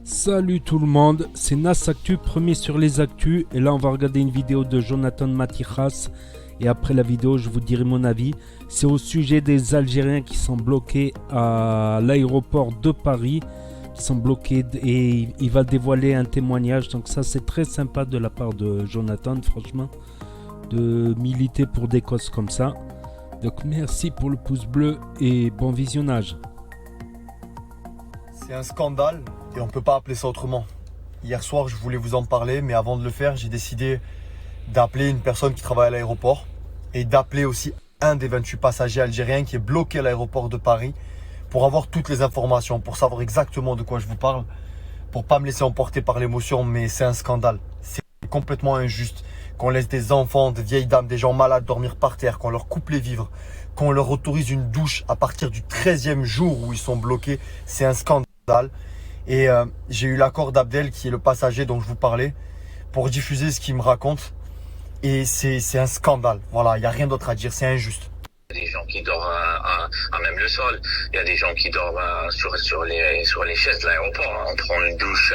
Salut tout le monde, c'est Nas Actu, premier sur les actus, et là on va regarder une vidéo de Jonathan Mathias, et après la vidéo je vous dirai mon avis. C'est au sujet des Algériens qui sont bloqués à l'aéroport de Paris, qui sont bloqués, et il va dévoiler un témoignage, donc ça c'est très sympa de la part de Jonathan, franchement, de militer pour des causes comme ça. Donc merci pour le pouce bleu et bon visionnage. C'est un scandale et on ne peut pas appeler ça autrement. Hier soir, je voulais vous en parler, mais avant de le faire, j'ai décidé d'appeler une personne qui travaille à l'aéroport et d'appeler aussi un des 28 passagers algériens qui est bloqué à l'aéroport de Paris pour avoir toutes les informations, pour savoir exactement de quoi je vous parle, pour pas me laisser emporter par l'émotion, mais c'est un scandale. C'est complètement injuste qu'on laisse des enfants, des vieilles dames, des gens malades dormir par terre, qu'on leur coupe les vivres, qu'on leur autorise une douche à partir du 13e jour où ils sont bloqués. C'est un scandale. Et j'ai eu l'accord d'Abdel, qui est le passager dont je vous parlais, pour diffuser ce qu'il me raconte. Et c'est un scandale. Voilà, il n'y a rien d'autre à dire, c'est injuste. Il y a des gens qui dorment à même le sol. Il y a des gens qui dorment sur les chaises de l'aéroport. On prend une douche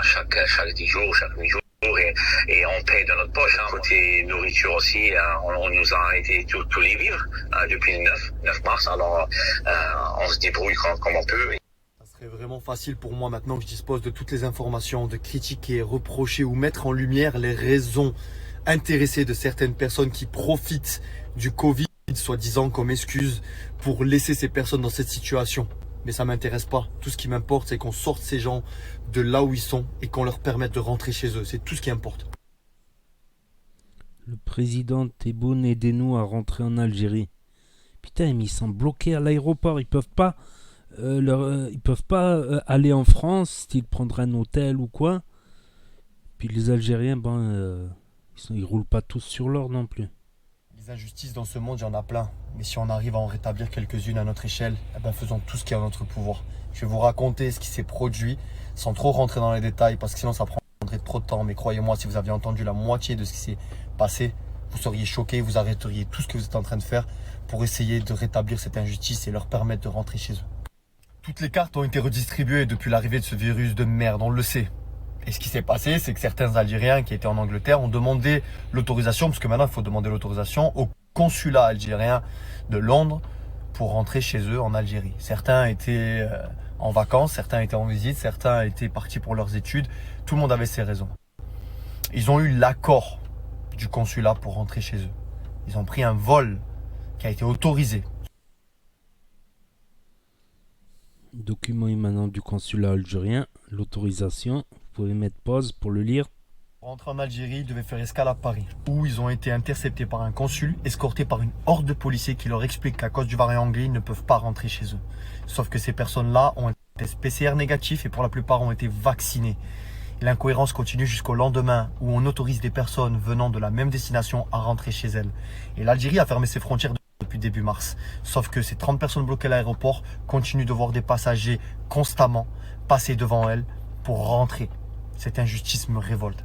chaque 10 jours, chaque 8 jours. Et on paye de notre poche. Côté nourriture aussi, on nous a arrêté tous les vivres depuis le 9 mars. Alors on se débrouille comme on peut. Ça serait vraiment facile pour moi, maintenant que je dispose de toutes les informations, de critiquer, reprocher ou mettre en lumière les raisons intéressées de certaines personnes qui profitent du Covid, soi-disant comme excuse, pour laisser ces personnes dans cette situation. Mais ça ne m'intéresse pas. Tout ce qui m'importe, c'est qu'on sorte ces gens de là où ils sont et qu'on leur permette de rentrer chez eux. C'est tout ce qui importe. Le président Tebboune, aidez-nous à rentrer en Algérie. Putain, mais ils sont bloqués à l'aéroport. Ils peuvent pas, aller en France, s'ils prendre un hôtel ou quoi. Puis les Algériens, ils roulent pas tous sur l'or non plus. Les injustices dans ce monde, il y en a plein. Mais si on arrive à en rétablir quelques-unes à notre échelle, faisons tout ce qui est en notre pouvoir. Je vais vous raconter ce qui s'est produit sans trop rentrer dans les détails parce que sinon ça prendrait trop de temps. Mais croyez-moi, si vous aviez entendu la moitié de ce qui s'est passé, vous seriez choqués, vous arrêteriez tout ce que vous êtes en train de faire pour essayer de rétablir cette injustice et leur permettre de rentrer chez eux. Toutes les cartes ont été redistribuées depuis l'arrivée de ce virus de merde, on le sait. Et ce qui s'est passé, c'est que certains Algériens qui étaient en Angleterre ont demandé l'autorisation, parce que maintenant il faut demander l'autorisation au consulat algérien de Londres pour rentrer chez eux en Algérie. Certains étaient en vacances, certains étaient en visite, certains étaient partis pour leurs études. Tout le monde avait ses raisons. Ils ont eu l'accord du consulat pour rentrer chez eux. Ils ont pris un vol qui a été autorisé. Document émanant du consulat algérien, l'autorisation. Vous pouvez mettre pause pour le lire. Pour rentrer en Algérie, ils devaient faire escale à Paris, où ils ont été interceptés par un consul, escortés par une horde de policiers qui leur expliquent qu'à cause du variant anglais, ils ne peuvent pas rentrer chez eux. Sauf que ces personnes-là ont un test PCR négatif et pour la plupart ont été vaccinés. L'incohérence continue jusqu'au lendemain où on autorise des personnes venant de la même destination à rentrer chez elles. Et l'Algérie a fermé ses frontières depuis début mars. Sauf que ces 30 personnes bloquées à l'aéroport continuent de voir des passagers constamment passer devant elles pour rentrer. Cette injustice me révolte.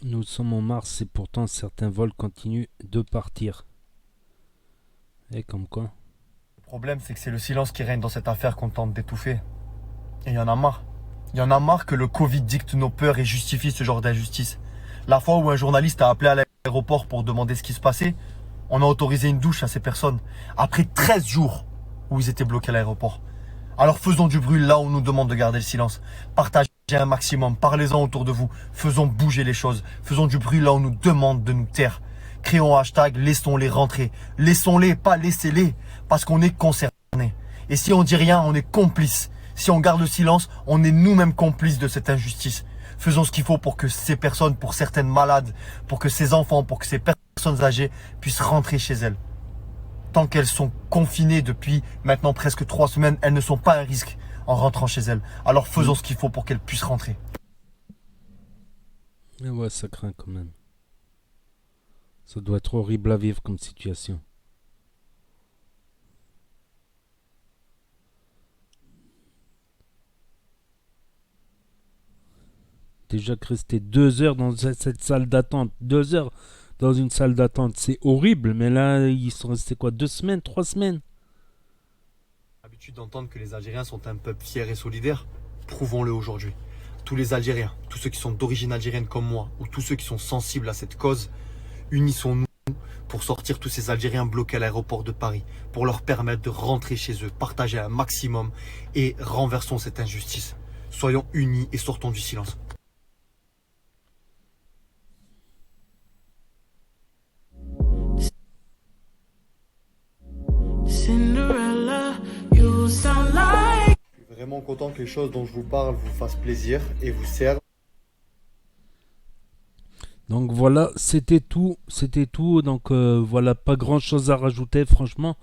Nous sommes en mars et pourtant certains vols continuent de partir. Et comme quoi. Le problème, c'est que c'est le silence qui règne dans cette affaire qu'on tente d'étouffer. Et il y en a marre. Il y en a marre que le Covid dicte nos peurs et justifie ce genre d'injustice. La fois où un journaliste a appelé à l'aéroport pour demander ce qui se passait, on a autorisé une douche à ces personnes. Après 13 jours où ils étaient bloqués à l'aéroport. Alors faisons du bruit là où on nous demande de garder le silence. Partagez un maximum, parlez-en autour de vous. Faisons bouger les choses. Faisons du bruit là où on nous demande de nous taire. Créons un hashtag, laissons-les rentrer. Laissons-les, pas laissez-les. Parce qu'on est concernés. Et si on dit rien, on est complice. Si on garde le silence, on est nous-mêmes complices de cette injustice. Faisons ce qu'il faut pour que ces personnes, pour certaines malades, pour que ces enfants, pour que ces personnes âgées puissent rentrer chez elles. Tant qu'elles sont confinées depuis maintenant presque 3 semaines, elles ne sont pas un risque en rentrant chez elles. Alors faisons ce qu'il faut pour qu'elles puissent rentrer. Mais ouais, ça craint quand même. Ça doit être horrible à vivre comme situation. Déjà que rester 2 heures dans cette salle d'attente, 2 heures dans une salle d'attente. C'est horrible, mais là, ils sont restés quoi, 2 semaines, 3 semaines? L'habitude d'entendre que les Algériens sont un peuple fier et solidaire, prouvons-le aujourd'hui. Tous les Algériens, tous ceux qui sont d'origine algérienne comme moi, ou tous ceux qui sont sensibles à cette cause, unissons-nous pour sortir tous ces Algériens bloqués à l'aéroport de Paris, pour leur permettre de rentrer chez eux, partager un maximum et renversons cette injustice. Soyons unis et sortons du silence. Cinderella, you sound like. Je suis vraiment content que les choses dont je vous parle vous fassent plaisir et vous servent. Donc voilà, c'était tout. C'était tout. Donc voilà, pas grand chose à rajouter, franchement.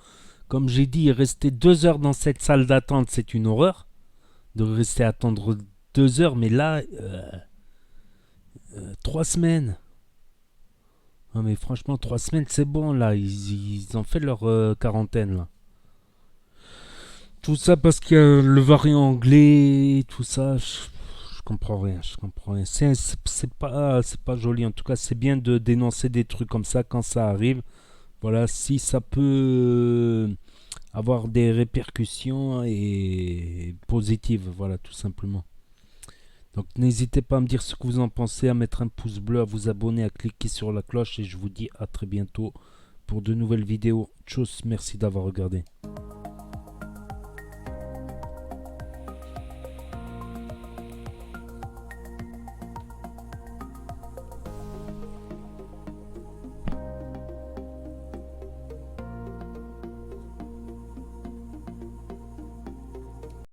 Comme j'ai dit, rester 2 heures dans cette salle d'attente, c'est une horreur. De rester à attendre 2 heures, mais là, 3 semaines. Non mais franchement, 3 semaines, c'est bon là. Ils ont fait leur quarantaine là. Tout ça parce qu'il y a le variant anglais, tout ça. Je comprends rien, je comprends rien. C'est pas joli. En tout cas, c'est bien de dénoncer des trucs comme ça quand ça arrive. Voilà, si ça peut avoir des répercussions et positives, voilà, tout simplement. Donc n'hésitez pas à me dire ce que vous en pensez, à mettre un pouce bleu, à vous abonner, à cliquer sur la cloche et je vous dis à très bientôt pour de nouvelles vidéos. Tchuss, merci d'avoir regardé.